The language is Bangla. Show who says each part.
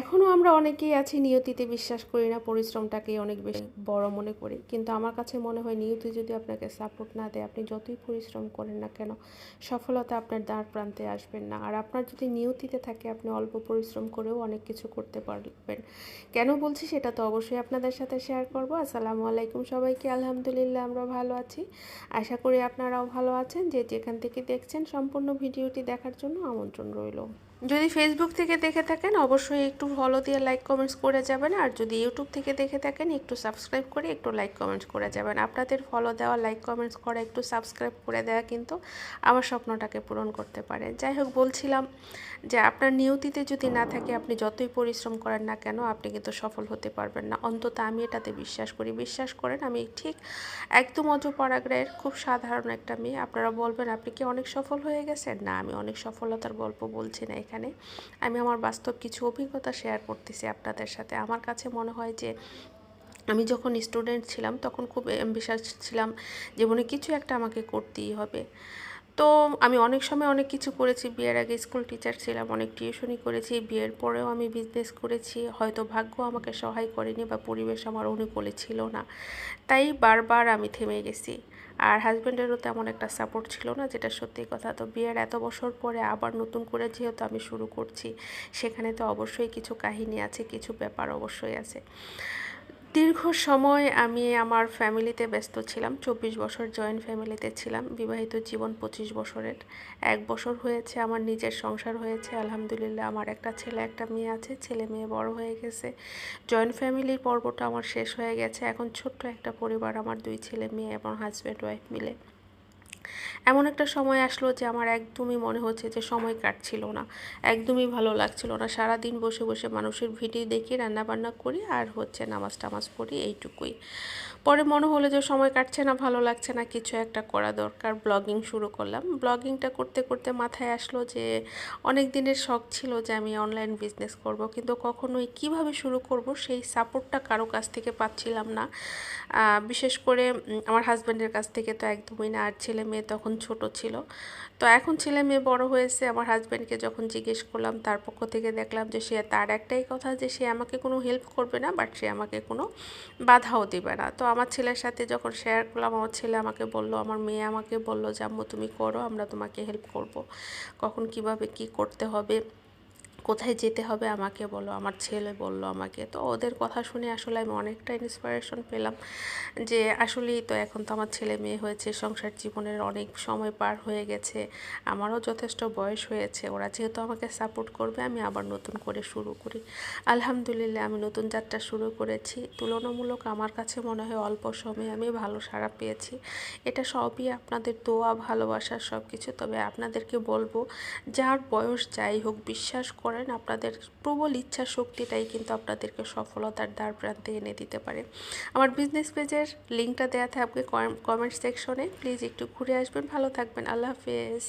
Speaker 1: এখনও আমরা অনেকেই আছি নিয়তিতে বিশ্বাস করি না, পরিশ্রমটাকেই অনেক বেশি বড় মনে করি। কিন্তু আমার কাছে মনে হয় নিয়তি যদি আপনাকে সাপোর্ট না দেয়, আপনি যতই পরিশ্রম করেন না কেন, সফলতা আপনার দ্বার প্রান্তে আসবেন না। আর আপনার যদি নিয়তিতে থাকে, আপনি অল্প পরিশ্রম করেও অনেক কিছু করতে পারবেন। কেন বলছি সেটা তো অবশ্যই আপনাদের সাথে শেয়ার করব। আসসালামু আলাইকুম সবাইকে। আলহামদুলিল্লাহ আমরা ভালো আছি। আশা করি আপনারাও ভালো আছেন। যে যেখান থেকে দেখছেন, সম্পূর্ণ ভিডিওটি দেখার জন্য আমন্ত্রণ রইল। যদি ফেসবুক থেকে দেখে থাকেন, অবশ্যই একটু ফলো দিয়ে লাইক কমেন্টস করে যাবেন। আর যদি ইউটিউব থেকে দেখে থাকেন, একটু সাবস্ক্রাইব করে একটু লাইক কমেন্টস করে যাবেন। আপনাদের ফলো দেওয়া, লাইক কমেন্টস করা, একটু সাবস্ক্রাইব করে দেওয়া কিন্তু আমার স্বপ্নটাকে পূরণ করতে পারে। যাই হোক, বলছিলাম যে আপনার নিয়তিতে যদি না থাকে, আপনি যতই পরিশ্রম করেন না কেন, আপনি কিন্তু সফল হতে পারবেন না। অন্তত আমি এটাতে বিশ্বাস করি। বিশ্বাস করেন, আমি ঠিক একদম অজপাড়াগ্রায়ের খুব সাধারণ একটা মেয়ে। আপনারা বলবেন আপনি কি অনেক সফল হয়ে গেছেন? না, আমি অনেক সফলতার গল্প বলছি না এখানে। আমি আমার বাস্তব কিছু অভিজ্ঞতা শেয়ার করতেছি আপনাদের সাথে। আমার কাছে মনে হয় যে আমি যখন স্টুডেন্ট ছিলাম, তখন খুব অ্যাম্বিশাস ছিলাম, জীবনে কিছু একটা আমাকে করতেই হবে। তো আমি অনেক সময় অনেক কিছু করেছি। বিয়ের আগে স্কুল টিচার ছিলাম, অনেক টিউশনি করেছি। বিয়ের পরেও আমি বিজনেস করেছি। হয়তো ভাগ্য আমাকে সহায় করেনি বা পরিবেশ আমার অনুকূলে ছিল না, তাই বারবার আমি থেমে গেছি। আর হাজব্যান্ডেরও তেমন একটা সাপোর্ট ছিল না, যেটা সত্যি কথা। তো বিয়ের এত বছর পরে আবার নতুন করে যেহেতু আমি শুরু করছি, সেখানে তো অবশ্যই কিছু কাহিনী আছে, কিছু ব্যাপার অবশ্যই আছে। দীর্ঘ সময় আমি আমার ফ্যামিলিতে ব্যস্ত ছিলাম। 24 বছর জয়েন্ট ফ্যামিলিতে ছিলাম। বিবাহিত জীবন 25 বছরের। 1 বছর হয়েছে আমার নিজের সংসার হয়েছে, আলহামদুলিল্লাহ। আমার একটা ছেলে একটা মেয়ে আছে। ছেলে মেয়ে বড় হয়ে গেছে। জয়েন্ট ফ্যামিলির পর্বটা আমার শেষ হয়ে গেছে। এখন ছোট্ট একটা পরিবার, আমার 2 ছেলে মেয়ে এবং হাজব্যান্ড ওয়াইফ মিলে। এমন একটা সময় আসলো যে আমার একদমই মনে হচ্ছে যে সময় কাটছিল না, একদমই ভালো লাগছিল না। সারাদিন বসে বসে মানুষের ভিডিও দেখি, রান্নাবান্না করি, আর হচ্ছে নামাজ টামাজ পড়ি, এইটুকুই। পরে মনে হলো যে সময় কাটছে না, ভালো লাগছে না, কিছু একটা করা দরকার। ব্লগিং শুরু করলাম। ব্লগিংটা করতে করতে মাথায় আসলো যে অনেক দিনের শখ ছিল যে আমি অনলাইন বিজনেস করব, কিন্তু কখনোই কিভাবে শুরু করব সেই সাপোর্টটা কারো কাছ থেকে পাচ্ছিলাম না। বিশেষ করে আমার হাজব্যান্ডের কাছ থেকে তো একদমই না। আর ছেলে মেয়ে তখন ছোট ছিল। তো এখন ছেলে মেয়ে বড় হয়েছে। আমার হাজব্যান্ডকে যখন জিজ্ঞেস করলাম, তার পক্ষ থেকে দেখলাম যে তার একটাই কথা যে সে আমাকে কোনো হেল্প করবে না, বাট সে আমাকে কোনো বাধাও দেবে না। তো আমার ছেলের সাথে যখন শেয়ার করলাম, আমার ছেলে আমাকে বলল, আমার মেয়ে আমাকে বলল যে আম্মু তুমি করো, আমরা তোমাকে হেল্প করব। কখন কিভাবে কি করতে হবে, কোথায় যেতে হবে আমাকে বলো। আমার ছেলে বলল আমাকে। তো ওদের কথা শুনে আসলে আমি অনেকটা ইন্সপিরেশন পেলাম যে আসলেই তো এখন তো আমার ছেলে মেয়ে হয়েছে, সংসার জীবনের অনেক সময় পার হয়ে গেছে, আমারও যথেষ্ট বয়স হয়েছে। ওরা যেহেতু আমাকে সাপোর্ট করবে, আমি আবার নতুন করে শুরু করি। আলহামদুলিল্লাহ, আমি নতুন যাত্রা শুরু করেছি। তুলনামূলক আমার কাছে মনে হয় অল্প সময়ে আমি ভালো সাড়া পেয়েছি। এটা সবই আপনাদের দোয়া, ভালোবাসার সব কিছু। তবে আপনাদেরকে বলবো, যার বয়স যাই হোক, বিশ্বাস করেন আপনাদের প্রবল ইচ্ছা শক্তিটাই কিন্তু আপনাদেরকে সফলতার দ্বার প্রান্তে এনে দিতে পারে। আমার বিজনেস পেজের লিঙ্কটা দেওয়া থাকবে কমেন্ট সেকশনে। প্লিজ একটু ঘুরে আসবেন। ভালো থাকবেন। আল্লাহ হাফেজ।